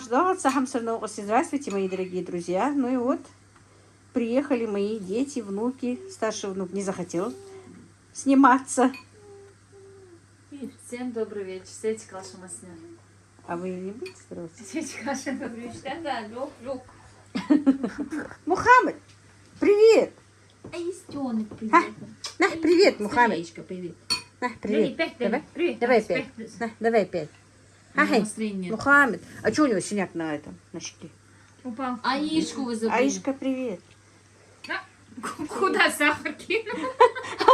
Здравствуйте, мои дорогие друзья. Ну и вот, приехали мои дети, внуки. Старший внук не захотел сниматься. Всем добрый вечер. Светик Каша Масня. А вы не будете здороваться? Светик Каша, добрый вечер. Да, люк. Мухаммед, привет! А Истёнок, привет. На, привет, Мухаммед. Яичко, привет. На, привет. Давай, привет. Давай пять. На, давай пять. Ага, Настроение. Мухаммед. А что у него синяк на этом, на щеке? Упал. Аишку вы забыли. Аишка, привет. Куда сахар кинул?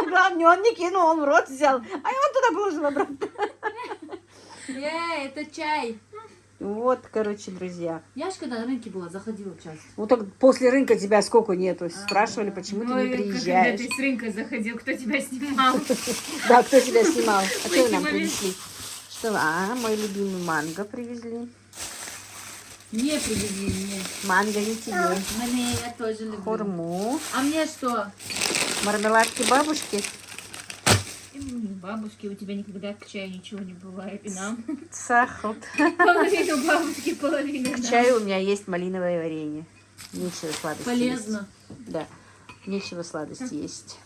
Главное, он не кинул, он в рот взял. А он туда положил обратно. Это чай. Вот, короче, друзья. Я ж когда на рынке была, заходила часто. Вот так после рынка тебя сколько нету? Спрашивали, почему ты не приезжаешь. Когда ты с рынка заходил, кто тебя снимал? Да, кто тебя снимал? А что вы нам принесли? Что? А, мой любимый манго привезли. Не привезли мне. Манго не тебе. Мне я тоже люблю. Хурму. А мне что? Мармеладки бабушки. Бабушки, у тебя никогда к чаю ничего не бывает. И нам. Сахар. Половину бабушки, половину К нам. чаю у меня есть малиновое варенье. Нечего сладости Полезно. есть. Да, нечего сладости есть.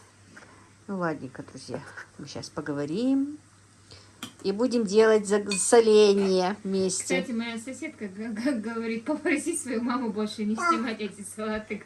Ну, ладненько, друзья. Мы сейчас поговорим. И будем делать соление вместе. Кстати, моя соседка говорит, попроси свою маму больше не снимать эти салаты.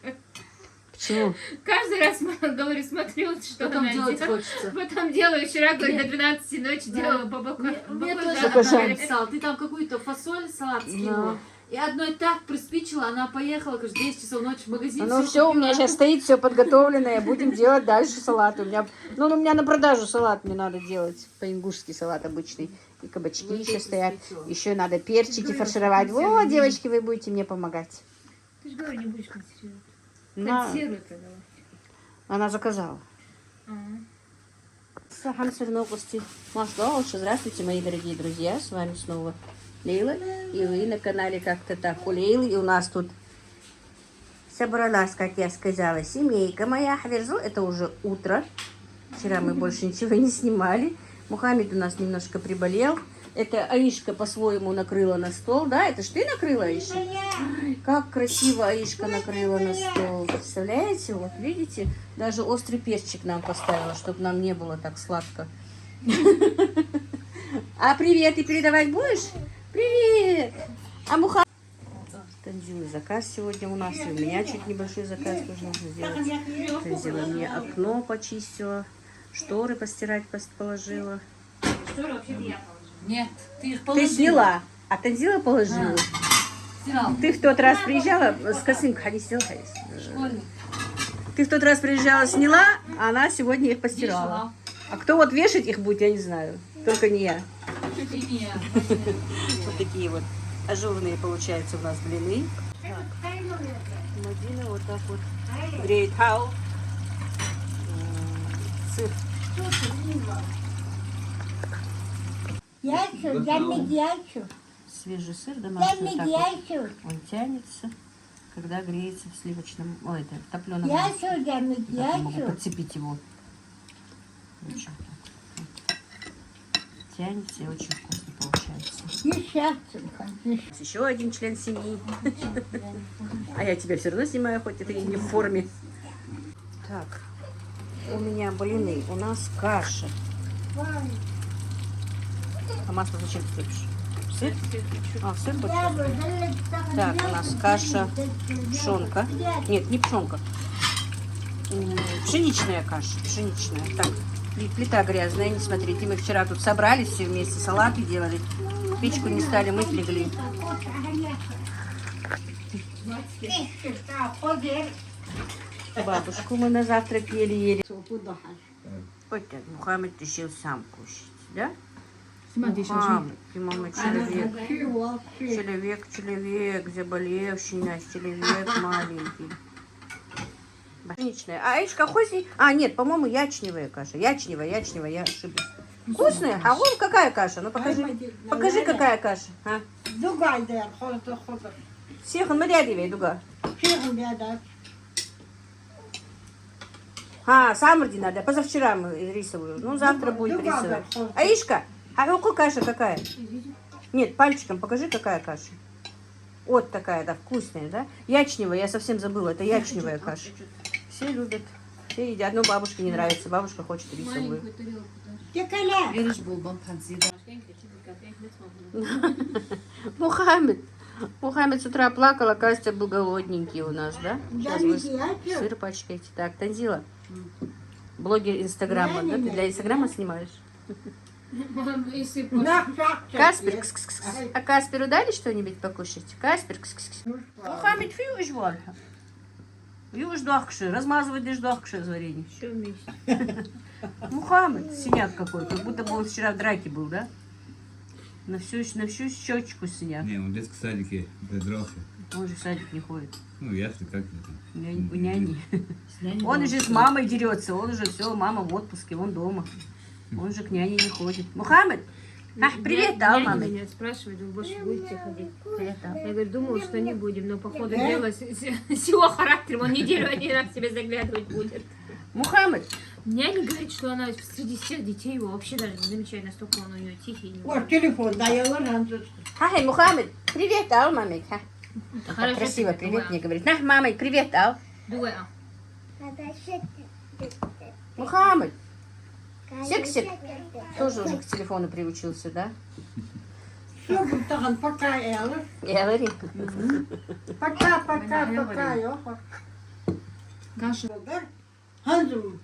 Почему? Каждый раз, говорю, смотрю, что Потом она делать делает. хочется. Потом делаю, вчера, говорю, до 12 ночи делала по бокам. Мне тоже Баклажан. она написала, ты там какую-то фасоль, салат скинула. И одной так приспичила, она поехала, говорит, 10 часов ночи в магазин. Ну все, у меня сейчас стоит все подготовленное. Будем делать дальше салат. У меня на продажу салат мне надо делать. По-ингушски салат обычный. И кабачки еще стоят. Еще надо перчики фаршировать. Вот, девочки, вы будете мне помогать. Ты же, говорю, не будешь консервировать. На. Консервуй тогда. Она заказала. Здравствуйте, мои дорогие друзья. С вами снова Лейла. И вы на канале Как-то так у Лейлы. И у нас тут собралась, как я сказала, семейка моя. Хаверзу, это уже утро. Вчера мы больше ничего не снимали. Мухаммед у нас немножко приболел. Это Аишка по-своему накрыла на стол. Да, это ж ты накрыла, Аиша? Как красиво Аишка накрыла на стол. Представляете? Вот видите? Даже острый перчик нам поставила, чтобы нам не было так сладко. А привет ты передавать будешь? Привет! А Мухаммед? Танзилы заказ сегодня у нас. И у меня чуть небольшой заказ тоже нужно сделать. Танзила мне окно почистила. Шторы постирать положила. Шторы вообще-то я положила. Нет, ты их положила. Ты сняла, а Танзила положила. Стирал. Ты в тот раз приезжала с косынкой, ходи, сняла. Школьник. Ты в тот раз приезжала, сняла, а она сегодня их постирала. Вешала. А кто вот вешать их будет, я не знаю. Только не я. И не я. Вот такие вот ажурные получаются у нас блины. Мадина вот так вот греет хау. Сыр. Свежий сыр домашний. Вот так вот. Он тянется, когда греется в сливочном, это в топленом масле. Я могу подцепить его. Вот так вот. Тянется и очень вкусно получается. Еще один член семьи. А я тебя все равно снимаю, хоть это и не в форме. Так, у меня блины, у нас каша. А масло зачем ты любишь? Сыр? А, сыр хочешь? Так, у нас каша, пшенка. Нет, не пшенка. Пшеничная каша, пшеничная. Так, плита грязная, не смотрите. Мы вчера тут собрались все вместе, салаты делали. Печку не стали мыть, легли. Бабушку мы на завтра ели. Вот так, Мухаммед решил сам кушать, да? Мухаммед, ты, мама, человек, заболевший, человек маленький. Пшеничная. А Аишка хози? А, нет, по-моему, ячневая каша. Ячневая, я ошиблась. Вкусная? А вон какая каша? Ну покажи, какая каша. А? Сихан мадядивей дуга. А, самарди надо. Позавчера мы рисовую. Ну, завтра будет рисовая. Аишка, а каша какая? Нет, пальчиком покажи, какая каша. Вот такая, да, вкусная, да? Ячневая, я совсем забыла, это ячневая каша. Все любят, все едят. Но бабушке не нравится, бабушка хочет рисовую. Маленькую тарелку. Yarış bulmam panzida. Мухаммед с утра плакал, оказывается, был голодненький у нас, да? Сейчас вы сыр пачкаете. Так, Танзила, блогер Инстаграма, да? Ты для Инстаграма снимаешь? Мам, если Каспер, а Касперу дали что-нибудь покушать? Каспер, Мухаммед, фьюж вон. Юж дохкши, размазывай дохкши из варенья. Все вместе. Мухаммед, синяк какой, как будто бы он вчера в драке был, да? На всю щечку синяк. Не, он в детском садике дрался. Он же в садик не ходит. Ну, ясно, как это. У няни. Он уже с мамой дерется, он уже все, мама в отпуске, он дома. Он же к няне не ходит. Мухаммед, привет, да, Няня мама? меня спрашивает, вы больше будете ходить? Привет, да. Я говорю, думала, что не будем, но походу дела с его характером, он неделю один раз тебе заглядывать будет. Мухаммед, Няня говорит, что она среди всех детей его вообще даже не замечает, настолько он у нее тихий. Вот телефон даёт, хай, Мухаммед, привет, да, маме? Хорошо, Красиво, ты привет такая. мне говорит. На, мамой, привет, да. Дуя. Мухаммед, сексик тоже уже к телефону приучился, да? Все, Гультаган, пока, Элла. Я говорю. Пока, Йоха. Каша. Ханзу.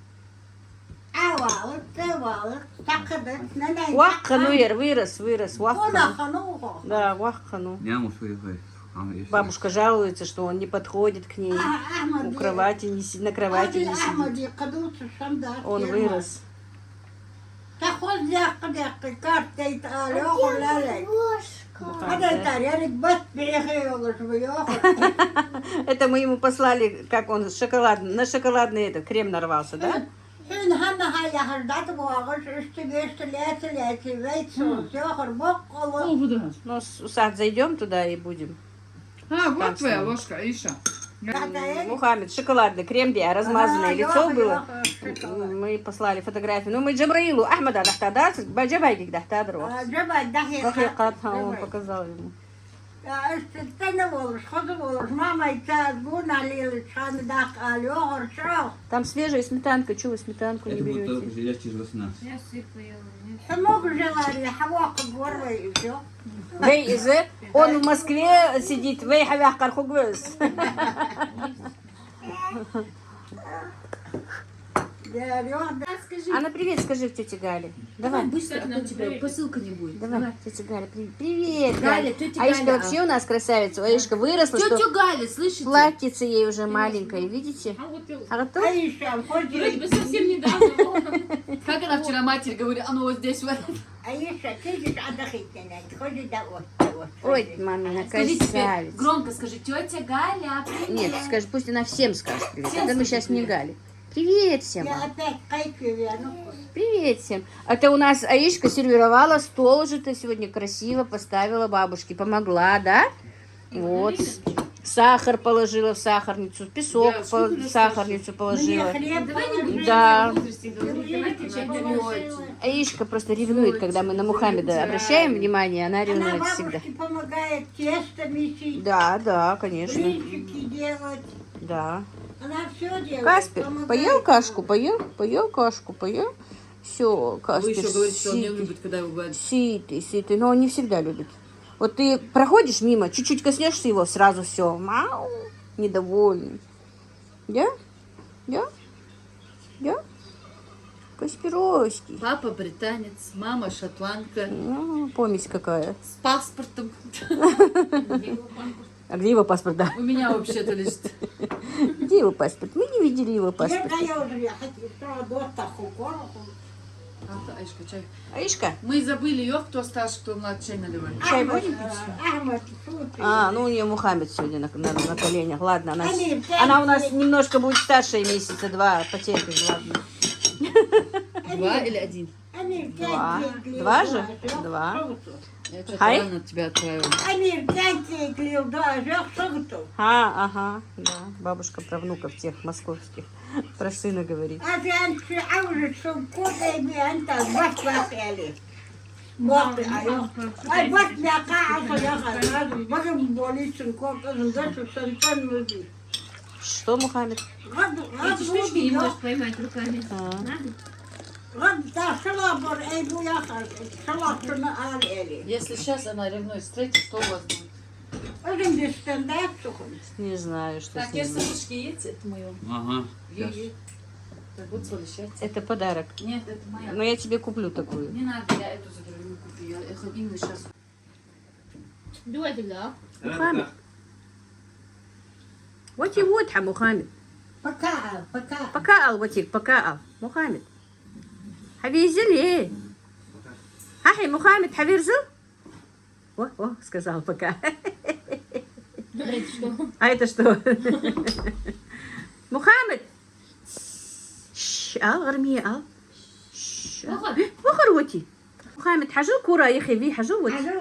Авалы, тевалы, такады, нанай. Ваххануер, вырос, Она ваххану. хануха. Да, ваххану. Няму свою. Бабушка жалуется, что он не подходит к ней. У кровати не сидит, на кровати не сидит. Ахмади, кадуца, шанда. Он вырос. Тахоз дяхка, карта, Йоха, лалай. Хада тарелик, бат, перехеёлыш, Йоха. Это мы ему послали, как он на шоколадный этот крем нарвался, да? Sen hanna haya hardat boğaz üstü geçti leti veytsu sёхор бокколу. О, буду. Ну, в сад зайдем туда и будем. А, вот Там твоя стоит. ложка, Иша. Мухаммед, шоколадный крем, где размазанное лицо было. Мы послали фотографию. Ну, мы Джабраилу Ахмада дахтадар, Баджабайгик дахтадру. Джабай дахи. Он показал ему. Стена волос, ходу волос, мама и та гуна лили, шан дах алёгор шо. Там свежая сметанка. Чего вы сметанку не Это будет только берете? железки из 18. Я сыр поела. нет? Самог желали, хавака горва и всё. Он в Москве сидит. Вей хавях кархугвез. Анна, привет, скажи к тете Гале. Давай. Быстро, Надо а то тебе проверить. посылка не будет. Давай, тетя Галя, привет, Галя, Галя. тетя Аишка Галя. вообще у нас красавица. Аишка выросла, что Тетя Галя, слышите? платьице ей уже маленькое, видите? А вот А готов? Аиша, вроде ходи. бы совсем недавно. Как она вчера матери говорит, оно вот здесь вот. Аиша, ты отдохните, ходи да вот. Ой, мамина Скажи теперь, красавица. громко скажи, тетя Галя, привет. Нет, скажи, пусть она всем скажет привет. Всем Это мы скажи сейчас не привет. Галя. Привет всем. Я мам. опять кайфую, ну. Привет всем. Это у нас Аишка сервировала стол уже ты сегодня красиво поставила бабушке. Помогла, да? Вот. Сахар положила в сахарницу, песок Да, в сколько у нас сахарницу Мне положила. хлеб положили. Да. Давайте чай Положила. Аишка просто ревнует, когда мы на Мухаммеда обращаем внимание, она Она ревнует всегда. бабушке помогает тесто месить, Да, конечно. блинчики делать. Да. Она все делает. Каспер, помогает. поел кашку, поел кашку, поел. Все, Вы Каспер, еще говорите, что он не сытый, любит, когда его бывает. сытый, но он не всегда любит. Вот ты проходишь мимо, чуть-чуть коснешься его, сразу все, мау, недовольный. Да? Касперовский. Папа британец, мама шотландка, Ну, помесь какая. с паспортом. А где его паспорт, да? У меня вообще-то лежит. Где его паспорт? Мы не видели его Я паспорт. уже ехать, что до такого. Аишка, чай. Аишка? Мы забыли ее, кто старше, кто младше, чай наливай. Чай будем? Ахмад, слушай. Ну у нее Мухаммед сегодня на коленях. Ладно, Они она у нас немножко будет старше, месяца два, потерпим, ладно. Два или один? Они Два. пять Два же? Два. Я что-то Хай. рано тебя отправила. Они пять клеил, да, что. Ага, да. Бабушка про внуков тех московских. Про сына говорит. А ты анты, а уже что, куда мне анта, бах, Эли. Бог, ай, бог, я кажу, можем болеть, Что, Мухаммед? Эти штучки не можешь поймать руками. А. Надо? Если сейчас она ревнует с третьей, что у вас будет? Не знаю, что Так, с я ним. сырочки есть, это мое. Ага. Сейчас. Так вот совещать. Это подарок. Нет, это моя. Но я тебе куплю такую. Не надо, я эту заберу, не куплю. Я именно сейчас. Давай тогда. Мухаммед. Вот и вот, Мухаммед. Пока. Пока, Алватик, пока. Мухаммед. Хавизели. Ахи, Мухаммед, Хавирзу? О, сказал пока. Это что? А это что? Мухаммед. Ал, армия, ал. Вахар воти. Мухаммед, хажу кура, яхи ви, хажу воти. Меча,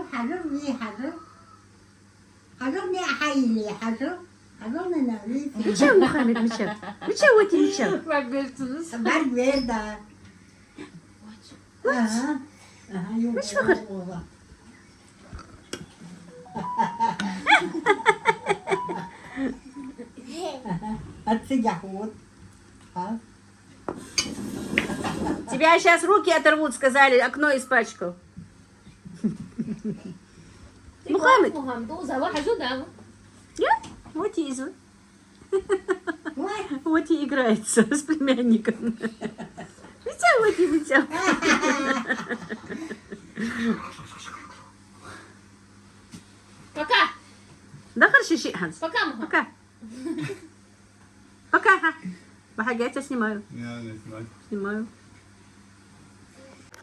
Мухаммед, меча. Меча воти, меча. Как говорится, Меч вахар. Тебя сейчас руки оторвут, сказали, окно испачкал. Мухаммед. Мухаммед, узала хажу, Я? Вот и извы. Вот и играется с племянником. Меча, вот и меча. Пока. Да хорошо, Ханс. Пока, Мухаммед. Пока. Пока, ха. Бахаги, я тебя снимаю. Я не знаю. Снимаю.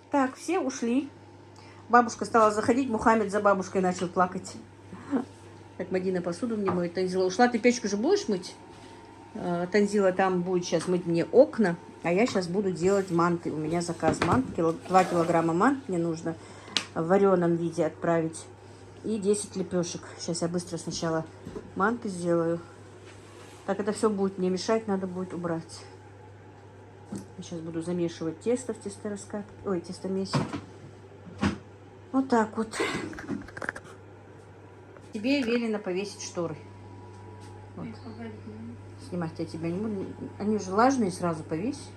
Так, все ушли. Бабушка стала заходить, Мухаммед за бабушкой начал плакать. Так, Мадина посуду мне моет. Танзила ушла. Ты печку же будешь мыть? Танзила там будет сейчас мыть мне окна, а я сейчас буду делать манты. У меня заказ мант. 2 килограмма мант мне нужно в вареном виде отправить. И 10 лепешек. Сейчас я быстро сначала манты сделаю. Так это все будет мне мешать, надо будет убрать. Я сейчас буду замешивать тесто в тестораскатке. Ой, тестомесе. Вот так вот. Тебе велено повесить шторы. Вот. Снимать я тебя не буду. Они уже влажные, сразу повесь.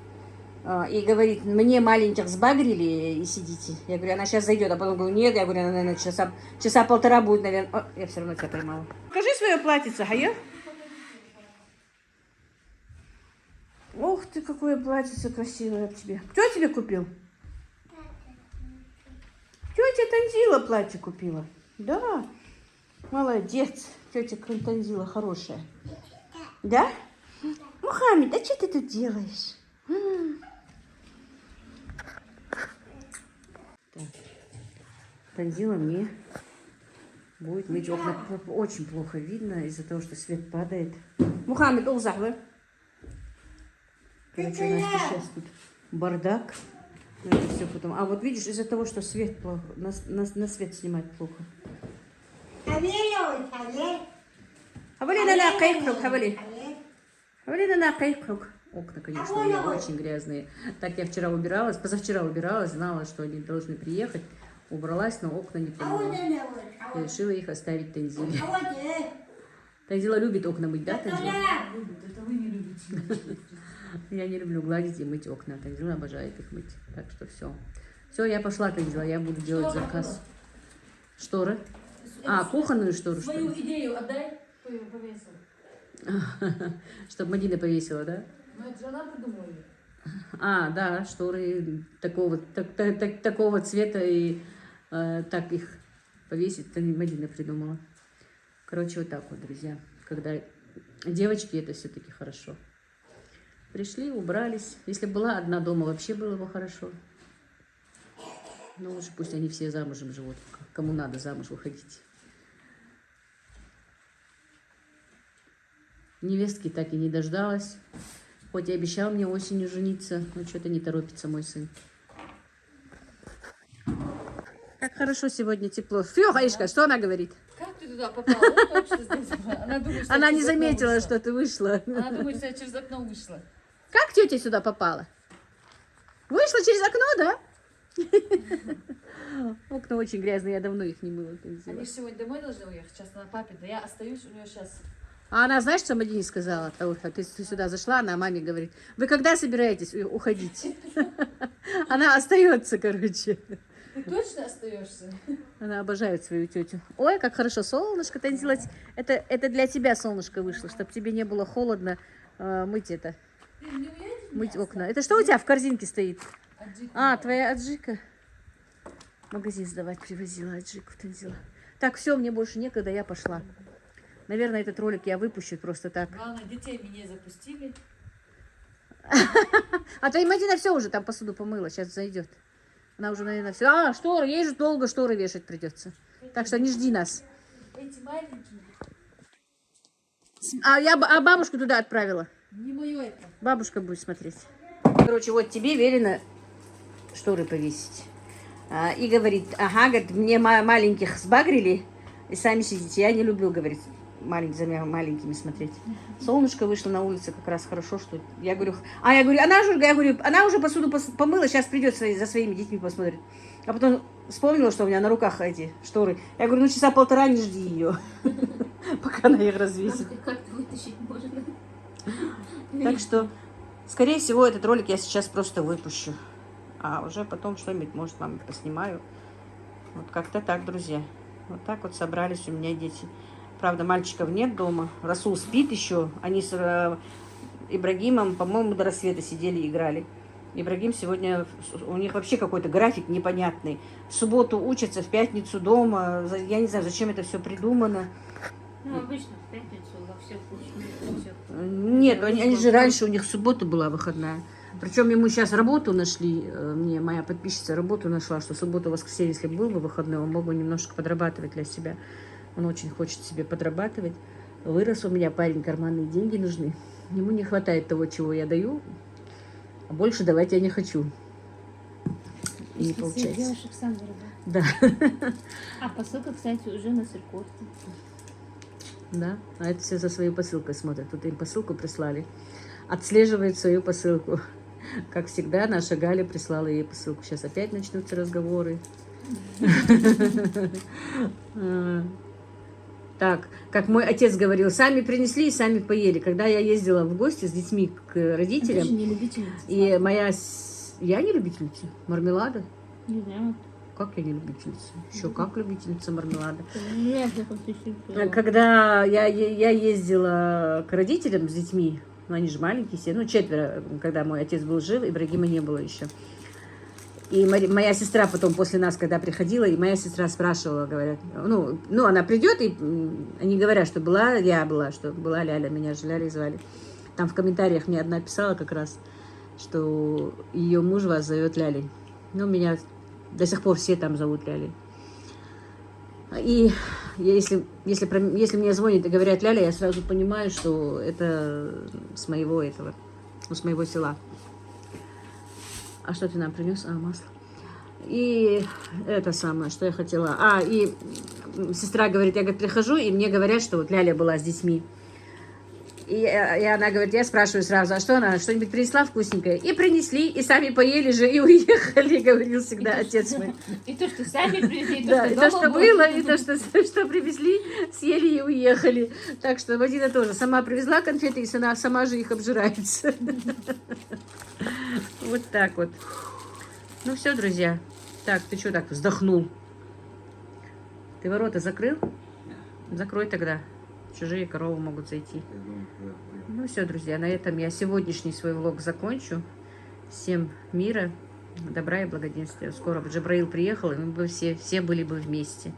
И говорит, мне маленьких сбагрили и сидите. Я говорю, она сейчас зайдет. А потом говорю, нет. Я говорю, она, наверное, часа полтора будет, наверное. О, я все равно тебя поймала. Покажи свое платьице, Хая. Ох ты, какое платьице красивое об тебе. Кто тебе купил? Тетя Танзила платье купила. Да. Молодец. Тетя Танзила хорошая. Да? Мухаммед, а что ты тут делаешь? Так. Танзила мне будет мыть окна. Очень плохо видно из-за того, что свет падает. Мухаммед, улзахвы. Короче, у нас сейчас тут бардак. Это все потом. А вот видишь, из-за того, что свет плохо, на свет снимать плохо. Окна, конечно, у меня очень грязные. Так я вчера убиралась, позавчера убиралась, знала, что они должны приехать. Убралась, но окна не помыла. Я решила их оставить Танзиле. Танзила любит окна мыть, да, Танзила? Это вы не любите. Я не люблю гладить и мыть окна. Танзила обожает их мыть. Так что все. Все, я пошла, Танзила. Я буду делать заказ. Шторы? А, кухонную штору, что ли? идею отдай, кто ее повесил. Чтобы Мадина повесила, да? Ну, это же она придумала ее. А, да, шторы такого цвета и так их повесить. Это Мадина придумала. Короче, вот так вот, друзья. Когда девочки, это все-таки хорошо. Пришли, убрались. Если была одна дома, вообще было бы хорошо. Но лучше пусть они все замужем живут. Кому надо замуж выходить. Невестки так и не дождалась. Хоть и обещал мне осенью жениться, но что-то не торопится мой сын. Как хорошо сегодня тепло. Фью, Хаишка, что она говорит? Как ты туда попала? Вот точно здесь. Она думает, что Она я не через окно заметила, вышла. что ты вышла. Она думает, что я через окно вышла. Как тетя сюда попала? Вышла через окно, да? Окна очень грязные, я давно их не мыла. Танзила. Они же сегодня домой должны уехать, сейчас на папе, да я остаюсь, у нее сейчас... А она, знаешь, что Мадине сказала? Ты сюда зашла, она маме говорит, вы когда собираетесь уходить? Она остается, короче. Ты точно остаешься? Она обожает свою тетю. Ой, как хорошо, солнышко, Танзила. Это для тебя солнышко вышло, чтобы тебе не было холодно мыть это. Мыть окна. Это что у тебя в корзинке стоит? А, твоя аджика. Магазин сдавать привозила аджику, Танзила. Так, все, мне больше некогда, я пошла. Наверное, этот ролик я выпущу просто так. Главное, детей меня запустили. А то и Мадина все уже там посуду помыла, сейчас зайдет. Она уже, наверное, все. А, шторы, ей же долго шторы вешать придется. Так что не жди нас. Эти маленькие, А бабушку туда отправила. не мое это. Бабушка будет смотреть. Короче, вот тебе велено шторы повесить. И говорит, ага, говорит, мне маленьких сбагрили, и сами сидите. Я не люблю, говорит, за маленькими смотреть. Солнышко вышло на улице, как раз хорошо, что... Я говорю, она уже посуду помыла, сейчас придет за своими детьми посмотрит. А потом вспомнила, что у меня на руках эти шторы. Я говорю, ну часа полтора не жди ее, пока она их развесит. Как-то вытащить можно. Так что, скорее всего, этот ролик я сейчас просто выпущу. А уже потом что-нибудь, может, вам поснимаю. Вот как-то так, друзья. Вот так вот собрались у меня дети. Правда, мальчиков нет дома. Расул спит еще. Они с Ибрагимом, по-моему, до рассвета сидели и играли. Ибрагим сегодня... У них вообще какой-то график непонятный. В субботу учатся, в пятницу дома. Я не знаю, зачем это все придумано. Ну, обычно в пятницу во всех случаях. Нет, они же раньше, у них суббота была выходная. Причем ему сейчас работу нашли, мне моя подписчица работу нашла, что субботу, воскресенье, если был бы выходной, он мог бы немножко подрабатывать для себя. Он очень хочет себе подрабатывать. Вырос у меня парень, карманные деньги нужны. Ему не хватает того, чего я даю, а больше давать я не хочу. И не получается. Девушек сам Да. А посылка, кстати, уже на Сыркорте. Да, а это все за своей посылкой смотрят. Тут им посылку прислали. Отслеживает свою посылку. Как всегда, наша Галя прислала ей посылку. Сейчас опять начнутся разговоры. Так, как мой отец говорил, сами принесли и сами поели. Когда я ездила в гости с детьми к родителям, Ты же не любительница. и я не любительница мармелада. Не знаю. Как я не любительница? Еще как любительница мармелада. Нет, я просто чувствую. Когда я ездила к родителям с детьми, ну они же маленькие все, ну 4, когда мой отец был жив, Ибрагима не было еще. И моя сестра потом после нас, когда приходила, и моя сестра спрашивала, говорят, ну она придет, и они говорят, что что была Ляля, меня же Лялей звали. Там в комментариях мне одна писала как раз, что ее муж вас зовет Лялей. Ну, меня до сих пор все там зовут Лялей. И если мне звонят и говорят Ляля, я сразу понимаю, что это с моего села. А что ты нам принес? А, масло. И это самое, что я хотела. И сестра говорит, я прихожу, и мне говорят, что вот Ляля была с детьми. И она говорит, я спрашиваю сразу, а что она, что-нибудь принесла вкусненькое? И принесли, и сами поели же, и уехали, говорил всегда отец мой. И то, что сами привезли, Да, и то, что было, и то, что привезли, съели и уехали. Так что Мадина тоже сама привезла конфеты, и сама же их обжирается. Вот так вот. Ну все, друзья. Так, ты что так вздохнул? Ты ворота закрыл? Закрой тогда. Чужие коровы могут зайти. Ну все, друзья, на этом я сегодняшний свой влог закончу. Всем мира, добра и благоденствия. Скоро бы Джабраил приехал, и мы бы все были бы вместе.